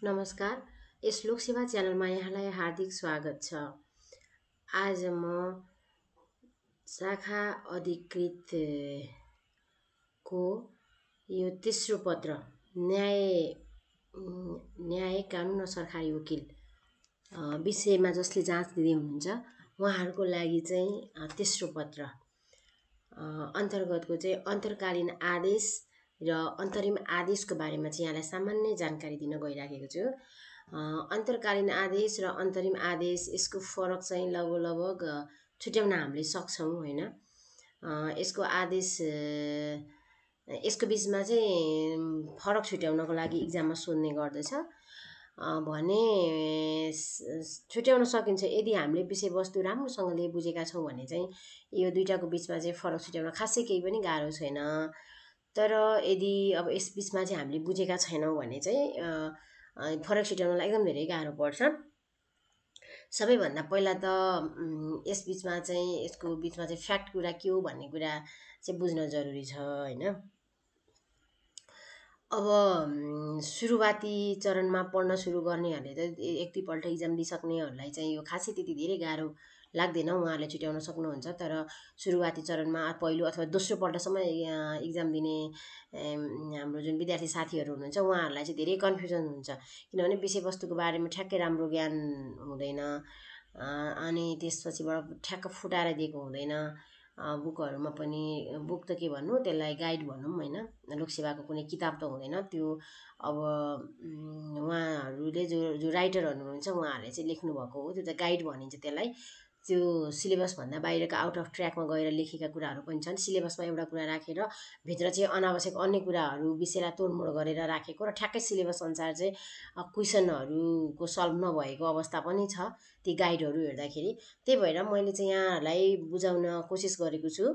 नमस्कार। यस लोकसेवा च्यानलमा यहाँलाई हार्दिक स्वागत छ। आज म शाखा अधिकृत को यो तेस्रो पत्र न्याय कानुन र सरकारी वकिल विषयमा जसले जाँच दिँदै हुनुहुन्छ उहाँहरूको लागि चाहिँ तेस्रो पत्र अन्तर्गतको चाहिँ अन्तर्कालीन आदेश र अन्तरिम आदेशको बारेमा चाहिँ यहाँलाई सामान्य जानकारी दिन गइराखेको छु। अन्तर्कालीन आदेश र अन्तरिम आदेश यसको फरक चाहिँ लगभग छुट्याउन हामीले सक्छौँ हैन। यसको आदेश यसको बिचमा चाहिँ फरक छुट्याउनको लागि इक्जाममा सोध्ने गर्दछ भने छुट्याउन सकिन्छ यदि हामीले विषयवस्तु राम्रोसँगले बुझेका छौँ भने चाहिँ यो दुईटाको बिचमा चाहिँ फरक छुट्याउन खासै केही पनि गाह्रो छैन। तर यदि अब यस बिचमा चाहिँ हामीले बुझेका छैनौँ भने चाहिँ फरक छुट्याउनलाई एकदम धेरै गाह्रो पर्छ। सबैभन्दा पहिला त यस बिचमा चाहिँ यसको बिचमा चाहिँ फ्याक्ट कुरा के हो भन्ने कुरा चाहिँ बुझ्न जरुरी छ हैन। अब सुरुवाती चरणमा पढ्न सुरु गर्नेहरूले त एक दुईपल्ट इक्जाम दिइसक्नेहरूलाई चाहिँ यो खासै त्यति धेरै गाह्रो लाग्दैन, उहाँहरूले छुट्याउन सक्नुहुन्छ। तर सुरुवाती चरणमा पहिलो अथवा दोस्रो पल्टसम्म इक्जाम दिने हाम्रो जुन विद्यार्थी साथीहरू हुनुहुन्छ उहाँहरूलाई चाहिँ धेरै कन्फ्युजन हुन्छ, किनभने विषयवस्तुको बारेमा ठ्याक्कै राम्रो ज्ञान हुँदैन अनि त्यसपछिबाट ठ्याक्क फुटाएर दिएको हुँदैन। बुकहरूमा पनि बुक त के भन्नु, त्यसलाई गाइड भनौँ हैन, लोकसेवाको कुनै किताब त हुँदैन त्यो। अब उहाँहरूले जो राइटरहरू हुनुहुन्छ उहाँहरूले चाहिँ लेख्नुभएको हो, त्यो त गाइड भनिन्छ त्यसलाई। त्यो सिलेबसभन्दा बाहिरको आउट अफ ट्र्याकमा गएर लेखेका कुराहरू पनि छन्। सिलेबसमा एउटा कुरा राखेर भित्र चाहिँ अनावश्यक अन्य कुराहरू विषयलाई तोडमोड गरेर राखेको र ठ्याक्कै सिलेबस अनुसार चाहिँ क्वेसनहरूको सल्भ नभएको अवस्था पनि छ ती गाइडहरू हेर्दाखेरि। त्यही भएर मैले चाहिँ यहाँहरूलाई बुझाउन कोसिस गरेको छु।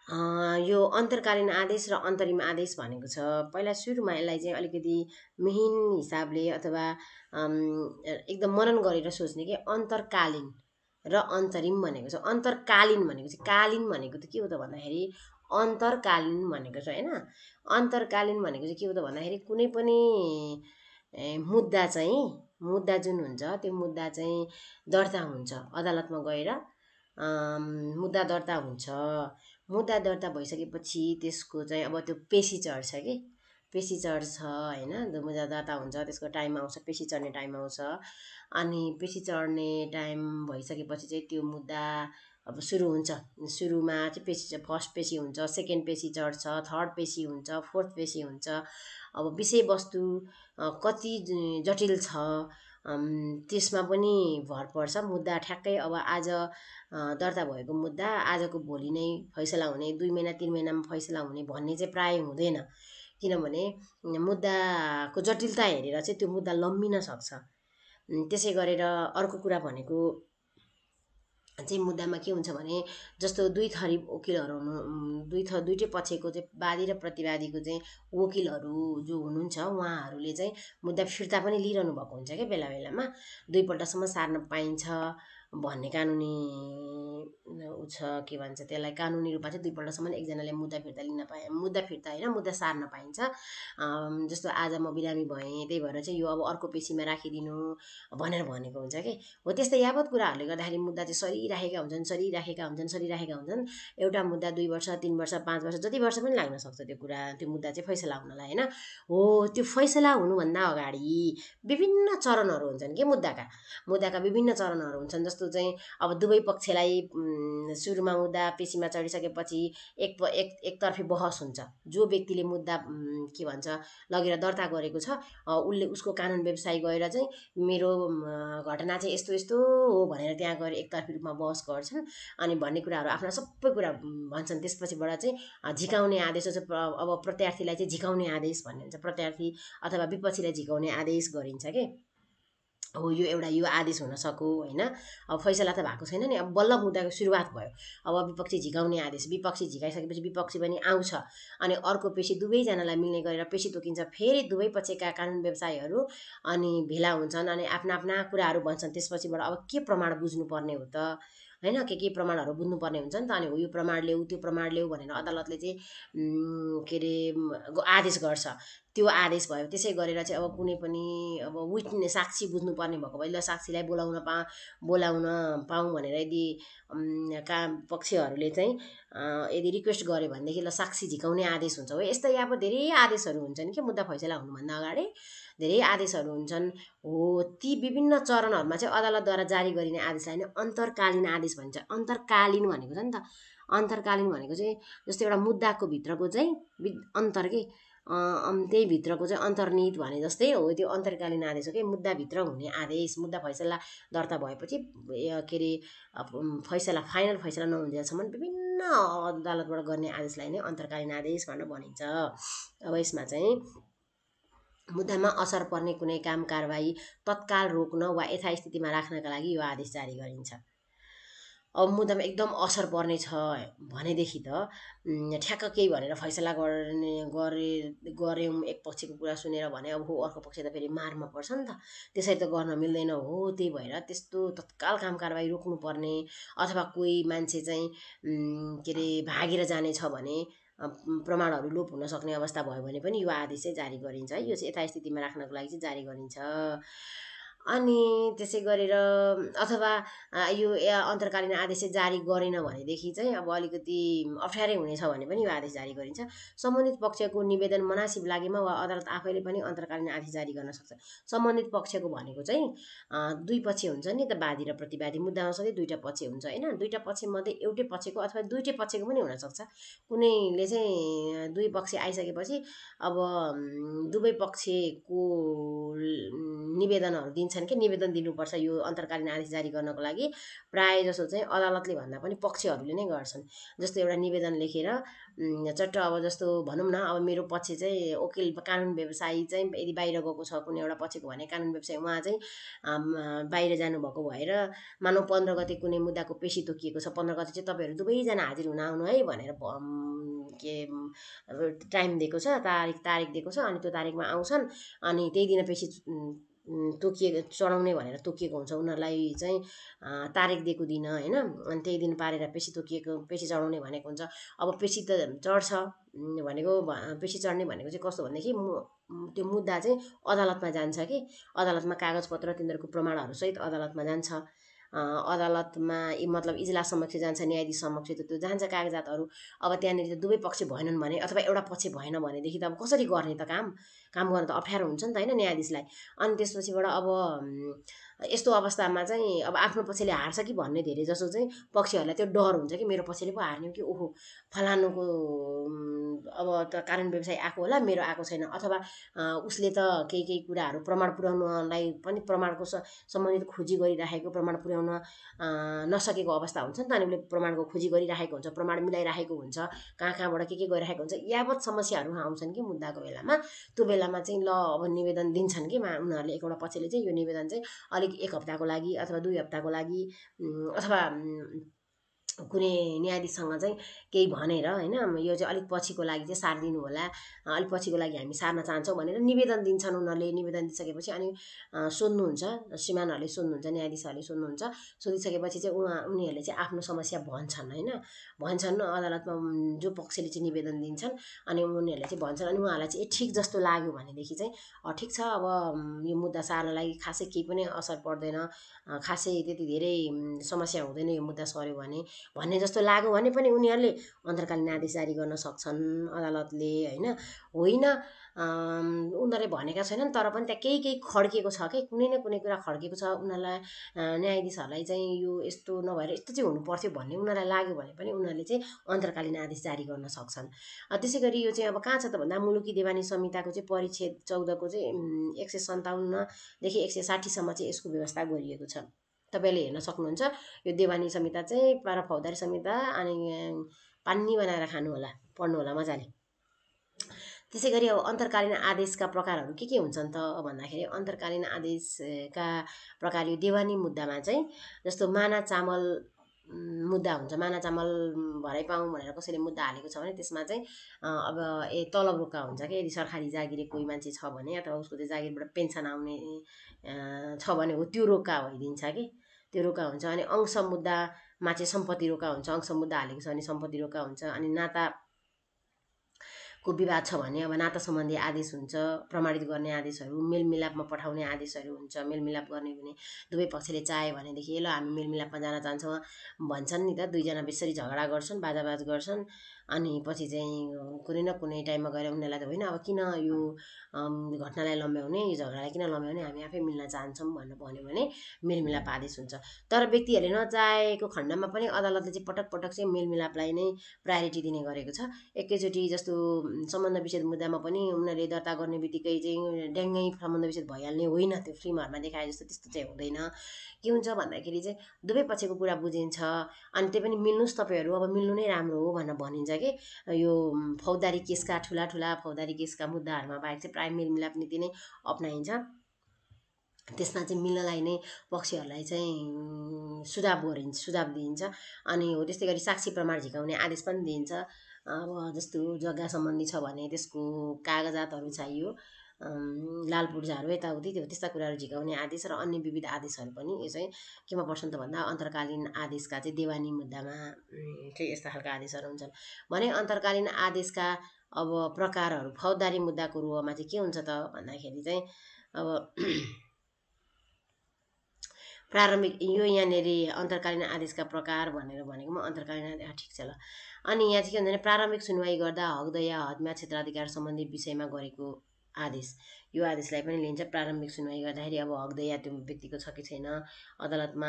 यो अन्तर्कालीन आदेश र अन्तरिम आदेश भनेको छ, पहिला सुरुमा यसलाई चाहिँ अलिकति मिहिन हिसाबले अथवा एकदम मनन गरेर सोच्ने कि अन्तर्कालीन र अन्तरिम भनेको छ। अन्तर्कालीन भनेको चाहिँ कालीन भनेको त के हो त भन्दाखेरि अन्तर्कालीन भनेको छ हैन। अन्तर्कालीन भनेको चाहिँ के हो त भन्दाखेरि कुनै पनि मुद्दा जुन हुन्छ त्यो मुद्दा चाहिँ दर्ता हुन्छ अदालतमा गएर, मुद्दा दर्ता हुन्छ। मुद्दा दर्ता भइसकेपछि त्यसको चाहिँ अब त्यो पेशी चढ्छ कि पेशी चढ्छ हैन। मुद्दा दर्ता हुन्छ, त्यसको टाइम आउँछ, पेशी चढ्ने टाइम आउँछ। अनि पेशी चढ्ने टाइम भइसकेपछि चाहिँ त्यो मुद्दा अब सुरु हुन्छ। सुरुमा चाहिँ पेशी फर्स्ट पेशी हुन्छ, सेकेन्ड पेशी चढ्छ, थर्ड पेशी हुन्छ, फोर्थ पेशी हुन्छ। अब विषयवस्तु कति जटिल छ त्यसमा पनि भर पर्छ। मुद्दा ठ्याक्कै अब आज दर्ता भएको मुद्दा आजको भोलि नै फैसला हुने, 2 महिना 3 महिनामा फैसला हुने भन्ने चाहिँ प्राय हुँदैन, किनभने मुद्दाको जटिलता हेरेर चाहिँ त्यो मुद्दा लम्बिन सक्छ। त्यसै गरेर अर्को कुरा भनेको चाहिँ मुद्दामा के हुन्छ भने जस्तो दुई थरी वकिलहरू दुईटै पक्षको चाहिँ वादी र प्रतिवादीको चाहिँ वकिलहरू जो हुनुहुन्छ उहाँहरूले चाहिँ मुद्दा फिर्ता पनि लिइरहनु भएको हुन्छ क्या बेला बेलामा। 2 पल्टसम्म सार्न पाइन्छ भन्ने कानुनी छ, के भन्छ त्यसलाई, कानुनी रूपमा चाहिँ 2 पल्टसम्म एकजनाले मुद्दा फिर्ता लिन मुद्दा फिर्ता होइन मुद्दा सार्न पाइन्छ। जस्तो आज म बिरामी भएँ त्यही भएर चाहिँ यो अब अर्को पेशीमा राखिदिनु भनेर भनेको हुन्छ कि हो। त्यस्तै यावत कुराहरूले गर्दाखेरि मुद्दा चाहिँ सरिराखेका हुन्छन्। एउटा मुद्दा 2 वर्ष 3 वर्ष 5 वर्ष जति वर्ष पनि लाग्न सक्छ त्यो मुद्दा चाहिँ फैसला हुनलाई हैन। हो, त्यो फैसला हुनुभन्दा अगाडि विभिन्न चरणहरू हुन्छन् कि मुद्दाका विभिन्न चरणहरू हुन्छन्। जस्तो चाहिँ अब दुवै पक्षलाई सुरुमा मुद्दा पेशीमा चढिसकेपछि एकतर्फी बहस हुन्छ। जो व्यक्तिले मुद्दा के भन्छ लगेर दर्ता गरेको छ उसले उसको कानुन व्यवसाय गएर चाहिँ मेरो घटना चाहिँ यस्तो यस्तो हो भनेर त्यहाँ गएर एकतर्फी रूपमा बहस गर्छन् अनि भन्ने कुराहरू आफ्ना सबै कुरा भन्छन्। त्यसपछिबाट चाहिँ झिकाउने आदेश अब प्रत्यार्थीलाई चाहिँ झिकाउने आदेश भन्ने हुन्छ। प्रत्यार्थी अथवा विपक्षीलाई झिकाउने आदेश गरिन्छ के हो। यो आदेश हुन सक्यो हैन। अब फैसला त भएको छैन नि, अब बल्ल मुद्दाको सुरुवात भयो। अब विपक्षी झिकाउने आदेश, विपक्षी झिकाइसकेपछि विपक्षी पनि आउँछ अनि अर्को पेशी दुवैजनालाई मिल्ने गरेर पेशी तोकिन्छ। फेरि दुवै पक्षका कानुन व्यवसायीहरू अनि भेला हुन्छन् अनि आफ्ना आफ्ना कुराहरू भन्छन्। त्यसपछिबाट अब के प्रमाण बुझ्नुपर्ने हो त हैन, के प्रमाणहरू बुझ्नुपर्ने हुन्छ नि त। अनि हो यो प्रमाण ल्याऊ त्यो प्रमाण ल्याऊ भनेर अदालतले चाहिँ के अरे आदेश गर्छ। त्यो आदेश भयो। त्यसै गरेर चाहिँ अब कुनै पनि अब विटनेस साक्षी बुझ्नुपर्ने भएको भए ल साक्षीलाई बोलाउन पाऊँ भनेर यदि काम पक्षहरूले चाहिँ यदि रिक्वेस्ट गर्यो भनेदेखि ल साक्षी झिकाउने आदेश हुन्छ हो। यस्तै अब धेरै आदेशहरू हुन्छन् कि मुद्दा फैसला हुनुभन्दा अगाडि धेरै आदेशहरू हुन्छन् हो। ती विभिन्न चरणहरूमा चाहिँ अदालतद्वारा जारी गरिने आदेशलाई नै अन्तर्कालीन आदेश भन्छ। अन्तर्कालीन भनेको छ नि त, अन्तर्कालीन भनेको चाहिँ जस्तो एउटा मुद्दाको भित्रको चाहिँ अन्तर के त्यही भित्रको चाहिँ अन्तर्निहित भने जस्तै हो। त्यो अन्तर्कालीन आदेश हो कि मुद्दाभित्र हुने आदेश। मुद्दा फैसला दर्ता भएपछि के अरे फैसला फाइनल फैसला नहुन्जेलसम्म विभिन्न अदालतबाट गर्ने आदेशलाई नै अन्तर्कालीन आदेश भनेर भनिन्छ। अब यसमा चाहिँ मुद्दामा असर पर्ने कुनै काम कारबाही तत्काल रोक्न वा यथास्थितिमा राख्नका लागि यो आदेश जारी गरिन्छ। अब मुद्दामा एकदम असर पर्ने छ भनेदेखि त ठ्याक्क केही भनेर फैसला गऱ्यौँ एक पक्षको कुरा सुनेर भने अब हो अर्को पक्ष त फेरि मारमा पर्छ नि त, त्यसरी त गर्न मिल्दैन हो। त्यही भएर त्यस्तो तत्काल काम कारबाही रोक्नुपर्ने अथवा कोही मान्छे चाहिँ के अरे भागेर जाने छ भने प्रमाणहरू लोप हुन सक्ने अवस्था भयो भने पनि यो आदेश चाहिँ जारी गरिन्छ है। यो चाहिँ यथास्थितिमा राख्नको लागि चाहिँ जारी गरिन्छ। अनि त्यसै गरेर अथवा यो अन्तर्कालीन आदेश चाहिँ जारी गरेन भनेदेखि चाहिँ अब अलिकति अप्ठ्यारै हुनेछ भने पनि यो आदेश जारी गरिन्छ। सम्बन्धित पक्षको निवेदन मनासिब लागेमा वा अदालत आफैले पनि अन्तर्कालीन आदेश जारी गर्न सक्छ। सम्बन्धित पक्षको भनेको चाहिँ दुई पक्ष हुन्छ नि त, वादी र प्रतिवादी। मुद्दामा सधैँ दुईवटा पक्ष हुन्छ होइन। दुईवटा पक्षमध्ये एउटै पक्षको अथवा दुईटै पक्षको पनि हुनसक्छ। कुनैले चाहिँ दुई पक्ष आइसकेपछि अब दुवै पक्षको निवेदनहरू दिन्छन् कि निवेदन दिनुपर्छ यो अन्तर्कालीन आदेश जारी गर्नको लागि। प्रायः जसो चाहिँ अदालतले भन्दा पनि पक्षहरूले नै गर्छन्। जस्तो एउटा निवेदन लेखेर चट्ट अब जस्तो भनौँ न अब मेरो पक्ष चाहिँ वकिल कानुन व्यवसायी चाहिँ यदि बाहिर गएको छ कुनै एउटा पक्षको भने कानुन व्यवसायी उहाँ चाहिँ बाहिर जानुभएको भएर मानौँ 15 गते कुनै मुद्दाको पेशी तोकिएको छ, 15 गते चाहिँ तपाईँहरू दुवैजना हाजिर हुन आउनु है भनेर के टाइम दिएको छ, तारिक दिएको छ। अनि त्यो तारिकमा आउँछन् अनि त्यही दिन पेशी तोकिएको चढाउने भनेर तोकिएको हुन्छ उनीहरूलाई चाहिँ तारिक दिएको दिन होइन। अनि त्यही दिन पारेर पेशी चढाउने भनेको हुन्छ। अब पेशी त चढ्छ भनेको पेशी चढ्ने भनेको चाहिँ कस्तो भनेदेखि त्यो मुद्दा चाहिँ अदालतमा जान्छ कि अदालतमा कागजपत्र तिनीहरूको प्रमाणहरूसहित अदालतमा जान्छ। अदालतमा मतलब इजलास समक्ष जान्छ, न्यायाधीश समक्ष त त्यो जान्छ कागजातहरू। अब त्यहाँनिर त दुवै पक्ष भएनन् भने अथवा एउटा पक्ष भएन भनेदेखि त अब कसरी गर्ने त काम गर्न त अप्ठ्यारो हुन्छ नि त होइन न्यायाधीशलाई। अनि त्यसपछिबाट अब यस्तो अवस्थामा चाहिँ अब आफ्नो पक्षले हार्छ कि भन्ने धेरै जसो चाहिँ पक्षहरूलाई त्यो डर हुन्छ कि मेरो पक्षले पो हार्ने हो कि ओहो फलानुको अब त कानुन व्यवसाय आएको होला मेरो आएको छैन, अथवा उसले त केही कुराहरू प्रमाण पुर्याउनलाई पनि प्रमाणको सम्बन्धित खोजी गरिराखेको प्रमाण पुर्याउन नसकेको अवस्था हुन्छ नि त। अनि उसले प्रमाणको खोजी गरिराखेको हुन्छ, प्रमाण मिलाइराखेको हुन्छ, कहाँबाट के गरिरहेको हुन्छ, यावत समस्याहरू आउँछन् कि मुद्दाको बेलामा। त्यो बेलामा चाहिँ ल अब निवेदन दिन्छन् कि उनीहरूले एकवटा पक्षले चाहिँ यो निवेदन चाहिँ अलिक 1 हप्ताको लागि अथवा 2 हप्ताको लागि अथवा कुनै न्यायाधीशसँग चाहिँ केही भनेर होइन यो चाहिँ अलिक पछिको लागि चाहिँ सारिदिनु होला, अलिक पछिको लागि हामी सार्न चाहन्छौँ भनेर निवेदन दिन्छन्। उनीहरूले निवेदन दिइसकेपछि अनि सोध्नुहुन्छ, श्रीमानहरूले सोध्नुहुन्छ, न्यायाधीशहरूले सोध्नुहुन्छ। सोधिसकेपछि चाहिँ उनीहरूले चाहिँ आफ्नो समस्या भन्छन् होइन, भन्छन् अदालतमा जो पक्षले चाहिँ निवेदन दिन्छन् अनि उनीहरूले चाहिँ भन्छन्। अनि उहाँहरूलाई चाहिँ ठिक जस्तो लाग्यो भनेदेखि चाहिँ ठिक छ अब यो मुद्दा सार्नलाई खासै केही पनि असर पर्दैन, खासै त्यति धेरै समस्या हुँदैन यो मुद्दा सर्यो भने भन्ने जस्तो लाग्यो भने पनि उनीहरूले अन्तर्कालीन आदेश जारी गर्न सक्छन् अदालतले होइन। उनीहरूले भनेका छैनन् तर पनि त्यहाँ केही खड्किएको छ कि कुनै न कुनै कुरा खड्किएको छ उनीहरूलाई, न्यायाधीशहरूलाई चाहिँ यो यस्तो नभएर यस्तो चाहिँ हुनु पर्थ्यो भन्ने उनीहरूलाई लाग्यो भने पनि उनीहरूले चाहिँ अन्तर्कालीन आदेश जारी गर्न सक्छन्। त्यसै गरी यो चाहिँ अब कहाँ छ त भन्दा मुलुकी देवानी संहिताको चाहिँ परिच्छेद 14 को चाहिँ 157 देखि 160 सम्म चाहिँ यसको व्यवस्था गरिएको छ। तपाईँले हेर्न सक्नुहुन्छ। यो देवानी संहिता चाहिँ पारा फौजदारी संहिता अनि पानी बनाएर खानु होला, पढ्नु होला मजाले। त्यसै गरी अब अन्तर्कालीन आदेशका प्रकारहरू के हुन्छन् त भन्दाखेरि अन्तर्कालीन आदेशका प्रकार यो देवानी मुद्दामा चाहिँ जस्तो माना चामल मुद्दा हुन्छ, माना चामल भराइ पाऊँ भनेर कसैले मुद्दा हालेको छ भने त्यसमा चाहिँ अब तलब रोक्का हुन्छ कि यदि सरकारी जागिरे कोही मान्छे छ भने अथवा उसको चाहिँ जागिरबाट पेन्सन आउने छ भने हो त्यो रोक्का भइदिन्छ कि त्यो रोक्का हुन्छ। अनि अंश मुद्दामा चाहिँ सम्पत्ति रोक्का हुन्छ, अंश मुद्दा हालेको छ भने सम्पत्ति रोक्का हुन्छ। अनि नाता को विवाद छ भने अब नाता सम्बन्धी आदेश हुन्छ, प्रमाणित गर्ने आदेशहरू, मेलमिलापमा पठाउने आदेशहरू हुन्छ। मेलमिलाप गर्ने भने दुवै पक्षले चाह्यो भनेदेखि ल हामी मेलमिलापमा जान चाहन्छौँ भन्छन् नि त, दुईजना बेसरी झगडा गर्छन्, बाजाबाज गर्छन्, अनि पछि चाहिँ कुनै न कुनै टाइममा गएर उनीहरूलाई त होइन अब किन यो घटनालाई लम्ब्याउने, यो झगडालाई किन लम्ब्याउने, हामी आफै मिल्न चाहन्छौँ भनेर भन्यो भने मेलमिलाप आदेश हुन्छ। तर व्यक्तिहरूले नचाहेको खण्डमा पनि अदालतले चाहिँ पटक पटक चाहिँ मेलमिलापलाई नै प्रायोरिटी दिने गरेको छ। एकैचोटि जस्तो सम्बन्ध विच्छेद मुद्दामा पनि उनीहरूले दर्ता गर्ने बित्तिकै चाहिँ ड्याङ्गै सम्बन्ध विच्छेद भइहाल्ने होइन, त्यो फिल्महरूमा देखाए जस्तो त्यस्तो चाहिँ हुँदैन। के हुन्छ भन्दाखेरि चाहिँ दुवै पक्षको कुरा बुझिन्छ, अनि त्यही पनि मिल्नुहोस् तपाईँहरू, अब मिल्नु नै राम्रो हो भनेर भनिन्छ कि यो फौजदारी केसका ठुला ठुला फौजदारी केसका मुद्दाहरूमा बाहेक चाहिँ प्राय मेलमिलाप नीति नै अप्नाइन्छ। त्यसमा चाहिँ मिल्नलाई नै पक्षहरूलाई चाहिँ सुझाव दिइन्छ। अनि हो त्यस्तै गरी साक्षी प्रमाण झिकाउने आदेश पनि दिइन्छ। अब जस्तो जग्गा सम्बन्धी छ भने त्यसको कागजातहरू चाहियो, लाल पूर्जाहरू यताउति त्यस्ता कुराहरू झिकाउने आदेश र अन्य विविध आदेशहरू पनि यो चाहिँ केमा पर्छन् त भन्दा अन्तर्कालीन आदेशका चाहिँ देवानी मुद्दामा चाहिँ यस्ता खालका आदेशहरू हुन्छन् भने अन्तर्कालीन आदेशका अब प्रकारहरू फौजदारी मुद्दाको रुपमा चाहिँ के हुन्छ त भन्दाखेरि चाहिँ अब प्रारम्भिक यो यहाँनिर अन्तर्कालीन आदेशका प्रकार भनेर भनेकोमा अन्तर्कालीन आदेश ठिक छ ल। अनि यहाँ चाहिँ के हुन्छ भने प्रारम्भिक सुनवाई गर्दा हकदया हदमा क्षेत्राधिकार सम्बन्धी विषयमा गरेको आदेश, यो आदेशलाई पनि लिन्छ। प्रारम्भिक सुनवाई गर्दाखेरि अब हकदया त्यो व्यक्तिको छ कि छैन, अदालतमा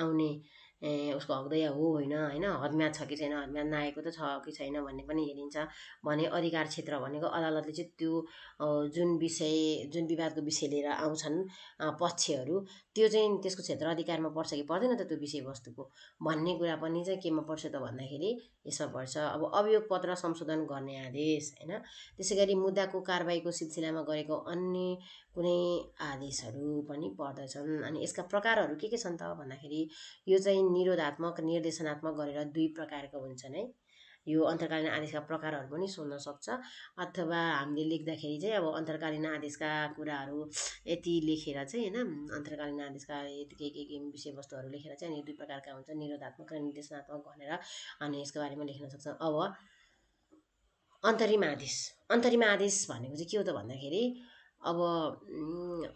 आउने उसको हकदया हो होइन, हदम्याद छ कि छैन, हदम्याद नआएको त छ कि छैन भन्ने पनि हेरिन्छ। भने अधिकार क्षेत्र भनेको अदालतले चाहिँ त्यो जुन विवादको विषय लिएर आउँछन् पक्षहरू, त्यो चाहिँ त्यसको क्षेत्र अधिकारमा पर्छ कि पर्दैन त त्यो विषयवस्तुको भन्ने कुरा पनि चाहिँ केमा पर्छ त भन्दाखेरि यसमा पर्छ। अब अभियोग पत्र संशोधन गर्ने आदेश होइन, त्यसै गरी मुद्दाको कारबाहीको सिलसिलामा गरेको अन्य कुनै आदेशहरू पनि पर्दछन्। अनि यसका प्रकारहरू के छन् त भन्दाखेरि यो चाहिँ निरोधात्मक निर्देशनात्मक गरेर दुई प्रकारको हुन्छन् है। यो अन्तर्कालीन आदेशका प्रकारहरू पनि सोध्न सक्छ, अथवा हामीले लेख्दाखेरि चाहिँ अब अन्तर्कालीन आदेशका कुराहरू यति लेखेर चाहिँ होइन, अन्तर्कालीन आदेशका यति के विषयवस्तुहरू लेखेर चाहिँ अनि दुई प्रकारका हुन्छ, निरोधात्मक र निर्देशनात्मक भनेर अनि यसको बारेमा लेख्न सक्छ। अब अन्तरिम आदेश भनेको चाहिँ के हो त भन्दाखेरि अब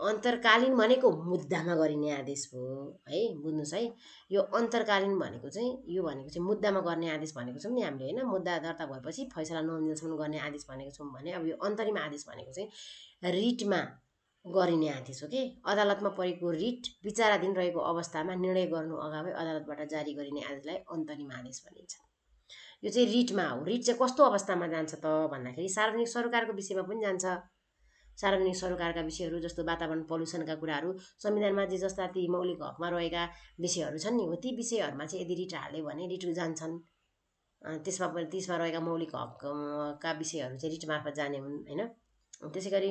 अन्तर्कालीन भनेको मुद्दामा गरिने आदेश हो है, बुझ्नुहोस् है। यो अन्तर्कालीन भनेको चाहिँ मुद्दामा गर्ने आदेश भनेको छौँ नि हामीले होइन, मुद्दा दर्ता भएपछि फैसला नहुन्जेलसम्म गर्ने आदेश भनेको छौँ भने अब यो अन्तरिम आदेश भनेको चाहिँ रिटमा गरिने आदेश हो कि अदालतमा परेको रिट विचाराधीन रहेको अवस्थामा निर्णय गर्नु अगावै अदालतबाट जारी गरिने आदेशलाई अन्तरिम आदेश भनिन्छ। यो चाहिँ रिटमा हो। रिट चाहिँ कस्तो अवस्थामा जान्छ त भन्दाखेरि सार्वजनिक सरोकारको विषयमा पनि जान्छ। सार्वजनिक सरोकारका विषयहरू जस्तो वातावरण पल्युसनका कुराहरू संविधानमा जे जस्ता ती मौलिक हकमा रहेका विषयहरू छन् नि, हो ती विषयहरूमा चाहिँ यदि रिट हाल्यो भने रिट जान्छन्। त्यसमा रहेका मौलिक हकका विषयहरू चाहिँ रिट मार्फत जाने हुन् होइन। त्यसै गरी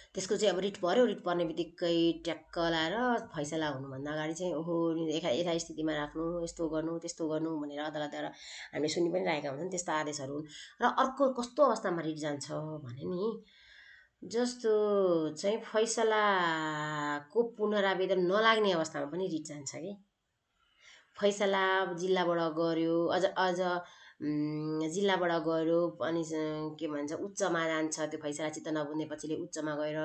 त्यसको चाहिँ अब रिट पर्यो, रिट पर्ने बित्तिकै ट्याक्क लाएर फैसला हुनुभन्दा अगाडि चाहिँ ओहो यथास्थितिमा राख्नु, यस्तो गर्नु त्यस्तो गर्नु भनेर अदालतद्वारा हामीले सुनि पनि रहेका हुन्छन्, त्यस्ता आदेशहरू हुन्। र अर्को कस्तो अवस्थामा रिट जान्छ भने नि जस्तो चाहिँ फैसलाको पुनरावेदन नलाग्ने अवस्थामा पनि रिट जान्छ कि। फैसला जिल्लाबाट गऱ्यो, अझ जिल्लाबाट गयो अनि के भन्छ उच्चमा जान्छ, त्यो फैसला चित्त नबुझ्ने पछिले उच्चमा गएर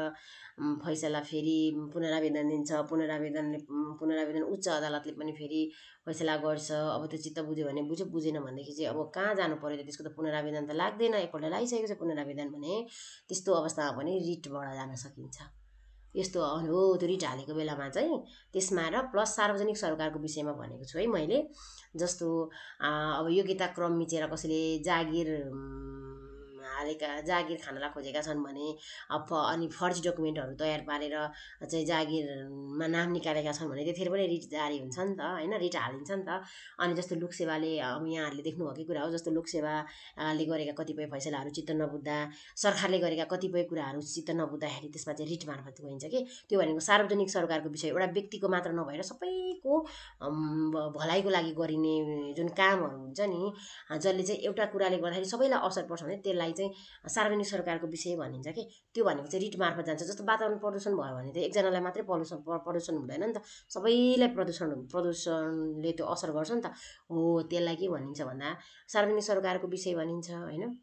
फैसला फेरि पुनरावेदन दिन्छ, पुनरावेदन उच्च अदालतले पनि फेरि फैसला गर्छ। अब त्यो चित्त बुझ्यो भने बुझ्यो, बुझेन भनेदेखि चाहिँ अब कहाँ जानु पर्यो त, त्यसको त पुनरावेदन त लाग्दैन, एकपल्ट लगाइसकेको छ पुनरावेदन भने त्यस्तो अवस्थामा पनि रिटबाट जान सकिन्छ। यस्तो हो त्यो रिट हालेको बेलामा चाहिँ त्यसमा। र प्लस सार्वजनिक सरोकारको विषयमा भनेको छु है मैले, जस्तो अब योग्यता क्रम मिचेर कसैले जागिर खानलाई खोजेका छन् भने अनि फर्जी डकुमेन्टहरू तयार पारेर चाहिँ जागिरमा नाम निकालेका छन् भने त्यतिखेर पनि रिट जारी हुन्छ नि त होइन, रिट हालिन्छ नि त। अनि जस्तो लोकसेवाले अब यहाँहरूले देख्नुभएकै कुरा हो, जस्तो लोकसेवाले गरेका कतिपय फैसलाहरू चित्त नबुझ्दा, सरकारले गरेका कतिपय कुराहरू चित्त नबुझ्दाखेरि त्यसमा चाहिँ रिट मार्फत गइन्छ कि। त्यो भनेको सार्वजनिक सरकारको विषय एउटा व्यक्तिको मात्र नभएर सबैको भलाइको लागि गरिने जुन कामहरू हुन्छ नि, जसले चाहिँ एउटा कुराले गर्दाखेरि सबैलाई असर पर्छ भने त्यसलाई चाहिँ सार्वजनिक सरकारको विषय भनिन्छ कि। त्यो भनेको चाहिँ रिट मार्फत जान्छ। जस्तो वातावरण प्रदूषण भयो भने त एकजनालाई मात्रै प्रदूषण हुँदैन नि त, सबैलाई प्रदूषणले त्यो असर गर्छ नि त, हो त्यसलाई के भनिन्छ भन्दा सार्वजनिक सरकारको विषय भनिन्छ होइन।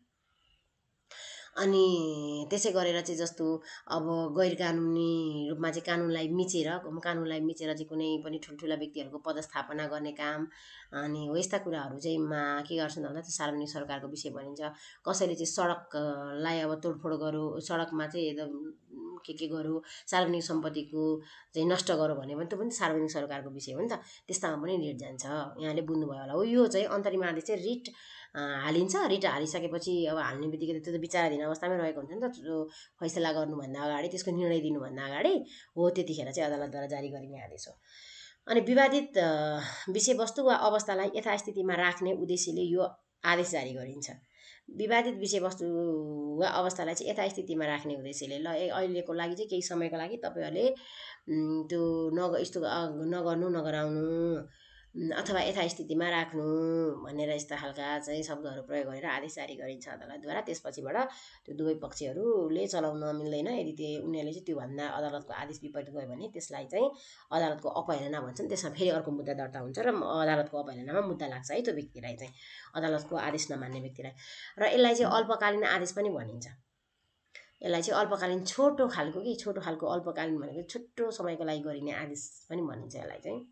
अनि त्यसै गरेर चाहिँ जस्तो अब गैर कानुनी रूपमा चाहिँ कानुनलाई मिचेर चाहिँ कुनै पनि ठुल्ठुला व्यक्तिहरूको पदस्थापना गर्ने काम अनि हो यस्ता कुराहरू चाहिँ के गर्छन् भन्दा त्यो सार्वजनिक सरकारको विषय भनिन्छ। कसैले चाहिँ सडकलाई अब तोडफोड गरौँ, सडकमा चाहिँ एकदम के गरौँ, सार्वजनिक सम्पत्तिको चाहिँ नष्ट गरौँ भने पनि त्यो पनि सार्वजनिक सरकारको विषय हो नि त, त्यस्तामा पनि रिट जान्छ। यहाँले बुझ्नुभयो होला हो। यो चाहिँ अन्तरिम आदेश चाहिँ रिट हालिन्छ। रिट हालिसकेपछि अब हाल्ने बित्तिकै त्यो त विचाराधीन अवस्थामै रहेको हुन्छ नि त, जो फैसला गर्नुभन्दा अगाडि, त्यसको निर्णय दिनुभन्दा अगाडि हो, त्यतिखेर चाहिँ अदालतद्वारा जारी गरिने आदेश हो। अनि विवादित विषयवस्तु वा अवस्थालाई यथास्थितिमा राख्ने उद्देश्यले यो आदेश जारी गरिन्छ। विवादित विषयवस्तु वा अवस्थालाई चाहिँ यथास्थितिमा राख्ने उद्देश्यले ल अहिलेको लागि चाहिँ केही समयको लागि तपाईँहरूले त्यो यस्तो नगर्नु, नगराउनु अथवा यथास्थितिमा राख्नु भनेर यस्ता खालका चाहिँ शब्दहरू प्रयोग गरेर आदेश जारी गरिन्छ अदालतद्वारा। त्यसपछिबाट त्यो दुवै पक्षहरूले चलाउन मिल्दैन। यदि उनीहरूले चाहिँ त्योभन्दा अदालतको आदेश विपरीत गयो भने त्यसलाई चाहिँ अदालतको अपहेलना भन्छन्। त्यसमा फेरि अर्को मुद्दा दर्ता हुन्छ र अदालतको अपहेलनामा मुद्दा लाग्छ है त्यो व्यक्तिलाई चाहिँ, अदालतको आदेश नमान्ने व्यक्तिलाई। र यसलाई चाहिँ अल्पकालीन आदेश पनि भनिन्छ। यसलाई चाहिँ अल्पकालीन छोटो खालको अल्पकालीन भनेको छोटो समयको लागि गरिने आदेश पनि भनिन्छ यसलाई चाहिँ।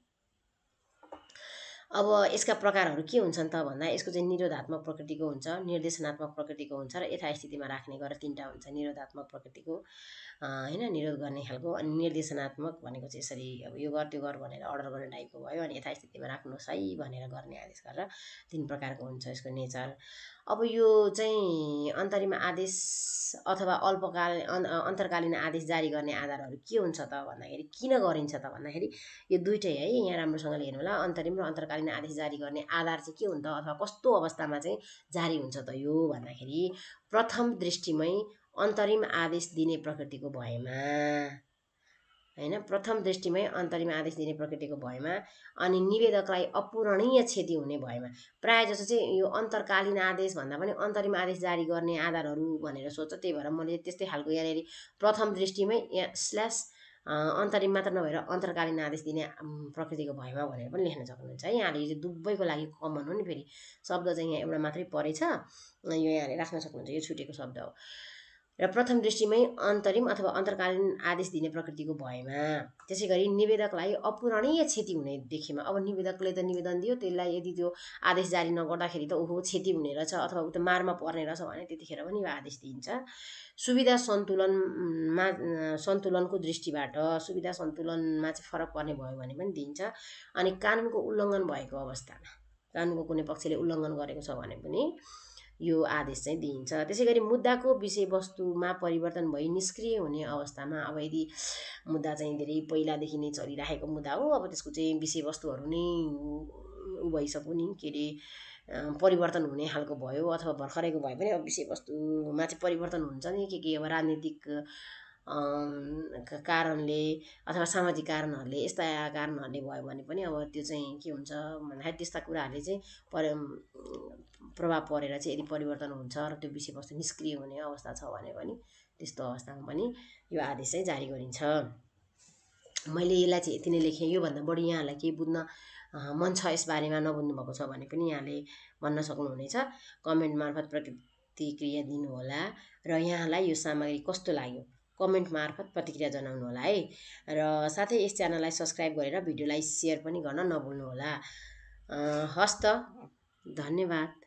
अब यसका प्रकारहरू के हुन्छन् त भन्दा यसको चाहिँ निरोधात्मक प्रकृतिको हुन्छ, निर्देशनात्मक प्रकृतिको हुन्छ र यथास्थितिमा राख्ने गरेर तीनटा हुन्छ। निरोधात्मक प्रकृतिको हैन, निरोध गर्ने खालको, अनि निर्देशनात्मक भनेको चाहिँ यसरी अब यो गर त्यो गर भनेर अर्डर गर्ने टाइपको भयो, अनि यथास्थितिमा राख्नुहोस् है भनेर गर्ने आदेश गरेर तीन प्रकारको हुन्छ यसको नेचर। अब यो चाहिँ अन्तरिम आदेश अथवा अन्तर्कालीन आदेश जारी गर्ने आधारहरू के हुन्छ त भन्दाखेरि, किन गरिन्छ त भन्दाखेरि यो दुइटै है, यहाँ राम्रोसँगले हेर्नु होला। अन्तरिम र अन्तर्कालीन आदेश जारी गर्ने आधार चाहिँ के हुन्छ अथवा कस्तो अवस्थामा चाहिँ जारी हुन्छ त यो भन्दाखेरि, प्रथम दृष्टिमै अन्तरिम आदेश दिने प्रकृतिको भएमा हैन, प्रथम दृष्टिमै अन्तरिम आदेश दिने प्रकृतिको भएमा, अनि निवेदकलाई अपूरणीय क्षति हुने भएमा। प्रायः जसो चाहिँ यो अन्तर्कालीन आदेश भन्दा पनि अन्तरिम आदेश जारी गर्ने आधारहरू भनेर सोध्छ, त्यही भएर मैले त्यस्तै खालको यहाँनिर प्रथम दृष्टिमै स्ल्यास अन्तरिम मात्र नभएर अन्तर्कालीन आदेश दिने प्रकृतिको भएमा भनेर पनि लेख्न सक्नुहुन्छ है। यहाँले यो चाहिँ दुवैको लागि कमन हो नि, फेरि शब्द चाहिँ यहाँ एउटा मात्रै परेछ, यो यहाँले राख्न सक्नुहुन्छ, यो छुटेको शब्द हो। र प्रथम दृष्टिमै अन्तरिम अथवा अन्तर्कालीन आदेश दिने प्रकृतिको भएमा। त्यसै गरी निवेदकलाई अपूरणीय क्षति हुने देखेमा, अब निवेदकले त निवेदन दियो, त्यसलाई यदि त्यो आदेश जारी नगर्दाखेरि त ओहो क्षति हुने रहेछ अथवा ऊ त मारमा पर्ने रहेछ भने त्यतिखेर पनि यो आदेश दिइन्छ। सुविधा सन्तुलनको दृष्टिबाट, सुविधा सन्तुलनमा चाहिँ फरक पर्ने भयो भने पनि दिइन्छ। अनि कानुनको उल्लङ्घन भएको अवस्थामा, कानुनको कुनै पक्षले उल्लङ्घन गरेको छ भने पनि यो आदेश चाहिँ दिइन्छ। त्यसै गरी मुद्दाको विषयवस्तुमा परिवर्तन भई निष्क्रिय हुने अवस्थामा, अब यदि मुद्दा चाहिँ धेरै पहिलादेखि नै चलिराखेको मुद्दा हो, अब त्यसको चाहिँ विषयवस्तुहरू नै भइसक्यो नि, के अरे परिवर्तन हुने खालको भयो अथवा भर्खरैको भए पनि अब विषयवस्तुमा चाहिँ परिवर्तन हुन्छ नि, के अब राजनीतिक कारणले अथवा सामाजिक कारणहरूले, यस्ता कारणहरूले भयो भने पनि अब त्यो चाहिँ के हुन्छ भन्दाखेरि त्यस्ता कुराहरूले चाहिँ प्रभाव परेर चाहिँ यदि परिवर्तन हुन्छ र त्यो विषयवस्तु निष्क्रिय हुने अवस्था छ भने पनि त्यस्तो अवस्थामा पनि यो आदेश चाहिँ जारी गरिन्छ। मैले यसलाई चाहिँ यति नै लेखेँ। योभन्दा बढी यहाँहरूलाई केही बुझ्न मन छ, यसबारेमा नबुझ्नु भएको छ भने पनि यहाँले भन्न सक्नुहुनेछ, कमेन्ट मार्फत प्रतिक्रिया दिनुहोला। र यहाँलाई यो सामग्री कस्तो लाग्यो कमेन्ट मार्फत प्रतिक्रिया जनाउनु होला है। र साथै यस च्यानललाई सब्सक्राइब गरेर भिडियोलाई सेयर पनि गर्न नभुल्नुहोला। हस्त, धन्यवाद।